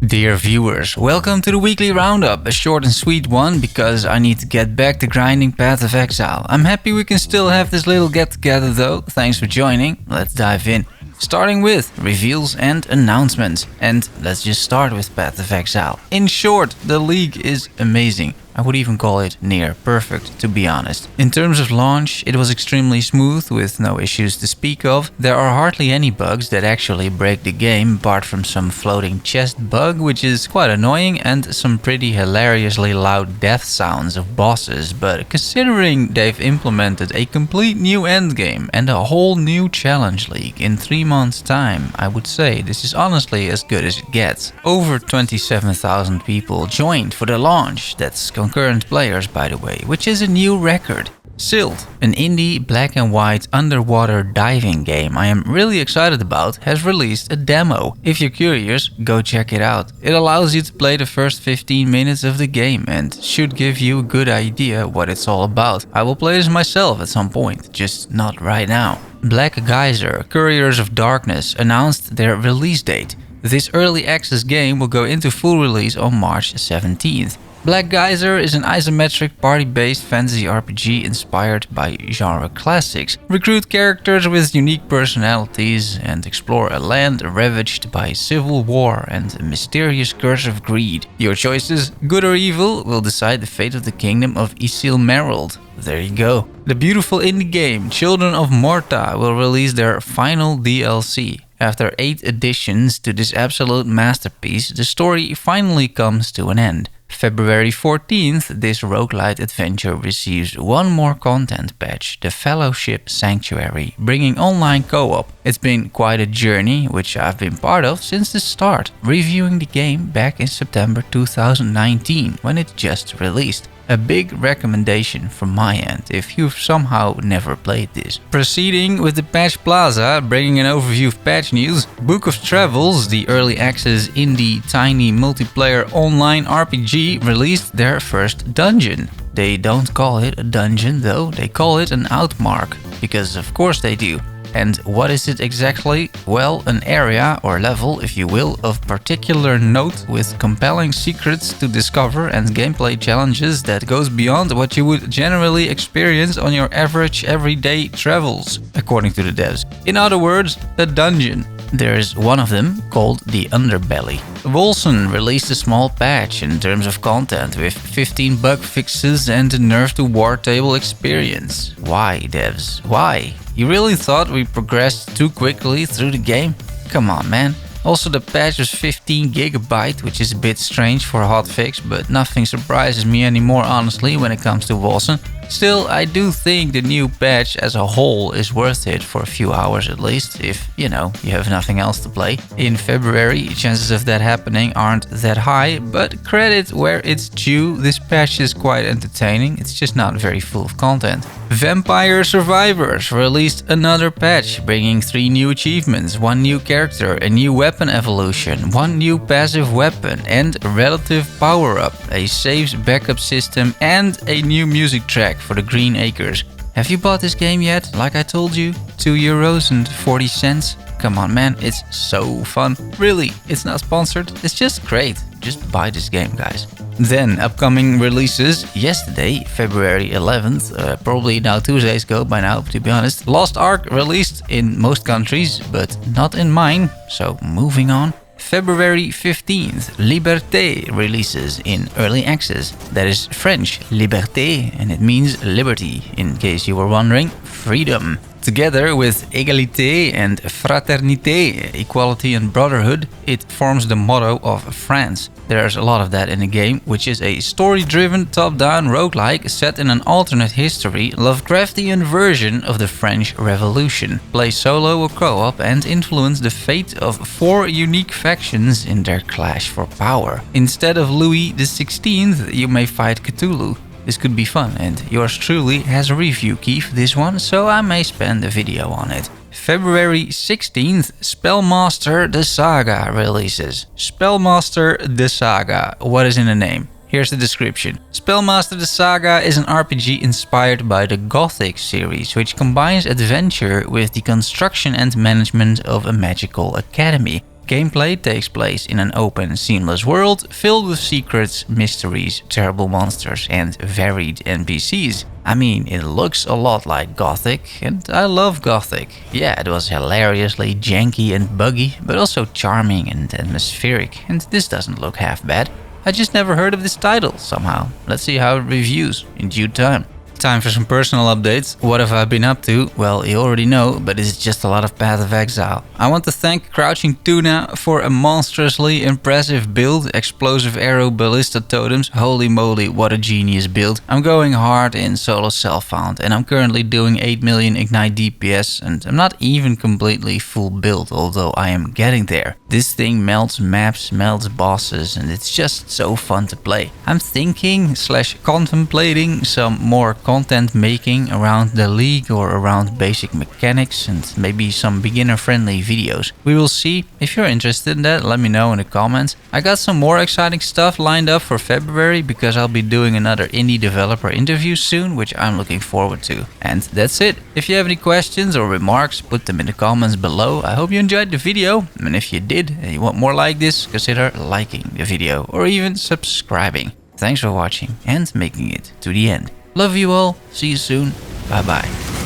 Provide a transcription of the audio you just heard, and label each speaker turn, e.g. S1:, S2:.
S1: Dear viewers, welcome to the weekly roundup, a short and sweet one because I need to get back to grinding Path of Exile. I'm happy we can still have this little get together though, thanks for joining, let's dive in. Starting with reveals and announcements, and let's just start with Path of Exile. In short, the league is amazing. I would even call it near perfect, to be honest. In terms of launch, it was extremely smooth with no issues to speak of. There are hardly any bugs that actually break the game, apart from some floating chest bug, which is quite annoying, and some pretty hilariously loud death sounds of bosses. But considering they've implemented a complete new endgame and a whole new challenge league in 3 months' time, I would say this is honestly as good as it gets. Over 27,000 people joined for the launch. That's concurrent players, by the way, which is a new record. Silt, an indie black and white underwater diving game I am really excited about, has released a demo. If you're curious, go check it out. It allows you to play the first 15 minutes of the game and should give you a good idea what it's all about. I will play this myself at some point, just not right now. Geyser, Couriers of Darkness, announced their release date. This early access game will go into full release on March 17th. Geyser is an isometric party-based fantasy RPG inspired by genre classics. Recruit characters with unique personalities and explore a land ravaged by civil war and a mysterious curse of greed. Your choices, good or evil, will decide the fate of the kingdom of Isilmerald. There you go. The beautiful indie game Children of Morta will release their final DLC. After 8 additions to this absolute masterpiece, the story finally comes to an end. February 14th, this roguelite adventure receives one more content patch, the Fellowship Sanctuary, bringing online co-op. It's been quite a journey, which I've been part of since the start, reviewing the game back in September 2019, when it just released. A big recommendation from my end if you've somehow never played this. Proceeding with the Patch Plaza, bringing an overview of patch news, Book of Travels, the early access indie tiny multiplayer online RPG, released their first dungeon. They don't call it a dungeon though, they call it an outmark, because of course they do. And what is it exactly? Well, an area or level, if you will, of particular note with compelling secrets to discover and gameplay challenges that goes beyond what you would generally experience on your average everyday travels, according to the devs. In other words, a dungeon. There is one of them called the Underbelly. Wolcen released a small patch in terms of content with 15 bug fixes and a nerf to war table experience. Why, devs? Why? You really thought we progressed too quickly through the game? Come on, man. Also, the patch was 15 GB, which is a bit strange for a hotfix, but nothing surprises me anymore honestly when it comes to Wolcen. Still, I do think the new patch as a whole is worth it for a few hours at least, if, you have nothing else to play. In February, chances of that happening aren't that high, but credit where it's due, this patch is quite entertaining, it's just not very full of content. Vampire Survivors released another patch, bringing 3 new achievements, 1 new character, a new weapon evolution, 1 new passive weapon, and a relative power-up, a saves backup system, and a new music track for the Green Acres. Have you bought this game yet? Like I told you, €2.40. Come on man, it's so fun. Really, it's not sponsored, it's just great. Just buy this game, guys. Then, upcoming releases. Yesterday, February 11th, probably now 2 days ago by now, to be honest. Lost Ark released in most countries, but not in mine, so moving on. February 15th, Liberté releases in early access. That is French, Liberté, and it means liberty, in case you were wondering, freedom. Together with égalité and fraternité, equality and brotherhood, it forms the motto of France. There's a lot of that in the game, which is a story-driven top-down roguelike set in an alternate history, Lovecraftian version of the French Revolution. Play solo or co-op and influence the fate of 4 unique factions in their clash for power. Instead of Louis XVI, you may fight Cthulhu. This could be fun, and yours truly has a review key for this one, so I may spend a video on it. February 16th, Spellmaster The Saga releases. Spellmaster The Saga, what is in the name? Here's the description. Spellmaster The Saga is an RPG inspired by the Gothic series, which combines adventure with the construction and management of a magical academy. Gameplay takes place in an open, seamless world filled with secrets, mysteries, terrible monsters and varied NPCs. I mean, it looks a lot like Gothic, and I love Gothic. Yeah, it was hilariously janky and buggy, but also charming and atmospheric, and this doesn't look half bad. I just never heard of this title somehow. Let's see how it reviews in due time. Time for some personal updates. What have I been up to? Well, you already know, but it's just a lot of Path of Exile. I want to thank Crouching Tuna for a monstrously impressive build. Explosive arrow ballista totems. Holy moly, what a genius build. I'm going hard in solo self-found and I'm currently doing 8 million ignite DPS and I'm not even completely full build, although I am getting there. This thing melts maps, melts bosses, and it's just so fun to play. I'm thinking / contemplating some more content making around the league or around basic mechanics and maybe some beginner friendly videos. We will see. If you're interested in that, let me know in the comments. I got some more exciting stuff lined up for February because I'll be doing another indie developer interview soon, which I'm looking forward to. And that's it. If you have any questions or remarks, put them in the comments below. I hope you enjoyed the video, and if you did and you want more like this, consider liking the video or even subscribing. Thanks for watching and making it to the end. Love you all. See you soon. Bye bye.